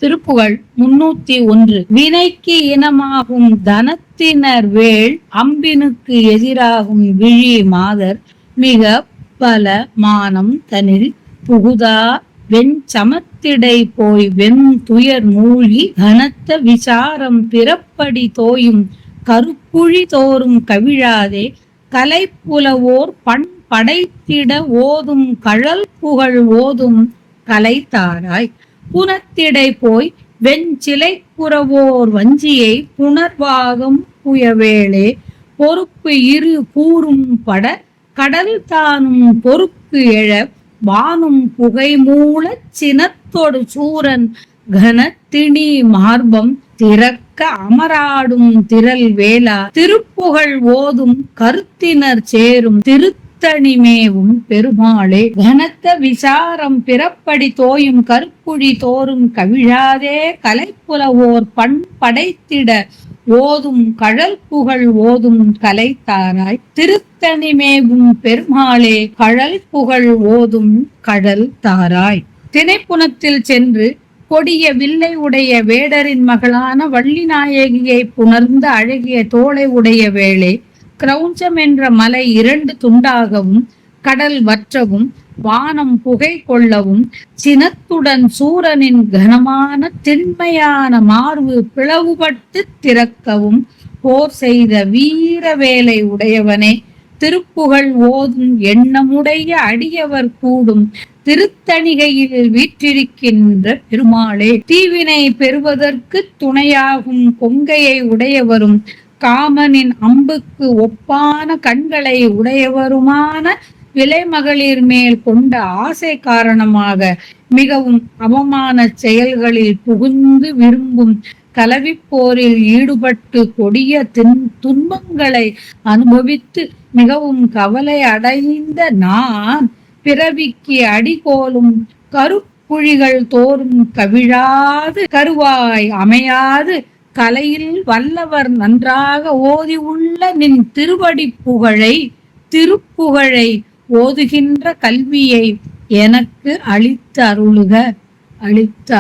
திருப்புகழ் 301. வினைக்கு இனமாகும் தனத்தினர் வேள் அம்பினுக்கு எதிராகும் விழி மாதர் மிக பல மானம் தனில் புகுதா வெஞ்சமத்திடை போய் வெண் துயர் மூழ்கி கனத்த விசாரம் பிறப்படி தோயும் கருப்புழி தோறும் கவிழாதே கலைப்புலவோர் பண் படைத்திட ஓதும் கழல் புகழ் ஓதும் கலைத்தாராய் புனத்திடை போய் வெஞ்சிலை புறவோர் வஞ்சியை புனர்வாகம் புயவேளே பொறுப்பு இரு கூறும் பட கடல் தானும் பொறுப்பு எழ வானும் புகை மூலச் சினத்தொடு சூரன் கனத்திணி மார்பம் திறக்க அமராடும் திரள் வேளா திருப்புகழ் ஓதும் கருத்தினர் சேரும் திருத்தணிமேவும் பெருமாளே கனத்த விசாரம் பிறப்படி தோயும் கருப்புழி தோறும் கவிழாதே கலைப்புலவோர் பண் படைத்திட ஓதும் கழல் புகழ் ஓதும் கலைத்தாராய் திருத்தணிமேவும் பெருமாளே கழல் புகழ் ஓதும் கடல் தாராய். திணைப்புணத்தில் சென்று கொடிய வில்லை உடைய வேடரின் மகளான வள்ளி நாயகியை புணர்ந்த அழகிய தோளை உடைய வேளே கிரௌஞ்சம் என்ற மலை 2 துண்டாகவும் கடல் வற்றவும் வானம் புகை கொள்ளவும் சினத்துடன் சூரனின் கனமான திண்மையான மார்பு பிளவுபட்டு திறக்கவும் போர் செய்த வீர வேலை உடையவனே திருப்புகழ் ஓதும் எண்ணமுடைய அடியவர் கூடும் திருத்தணிகையில் வீற்றிருக்கின்ற பெருமாளே தீவினை பெறுவதற்கு துணையாகும் கொங்கையை உடையவரும் காமனின் அம்புக்கு ஒப்பான கண்களை உடையவருமான விலைமகளிர் மேல் கொண்ட ஆசை காரணமாக மிகவும் அவமான செயல்களில் புகுந்து விரும்பும் கலவிப்போரில் ஈடுபட்டு கொடிய துன்பங்களை அனுபவித்து மிகவும் கவலை அடைந்த நான் பிறவிக்கு அடிகோலும் கருப்புழிகள் தோறும் கவிழாது கருவாய் அமையாது கலையில் வல்லவர் நன்றாக ஓதி உள்ள நின் திருவடி புகழை திருப்புகழை ஓதுகின்ற கல்வியை எனக்கு அளித்து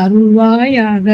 அருள்வாயாக.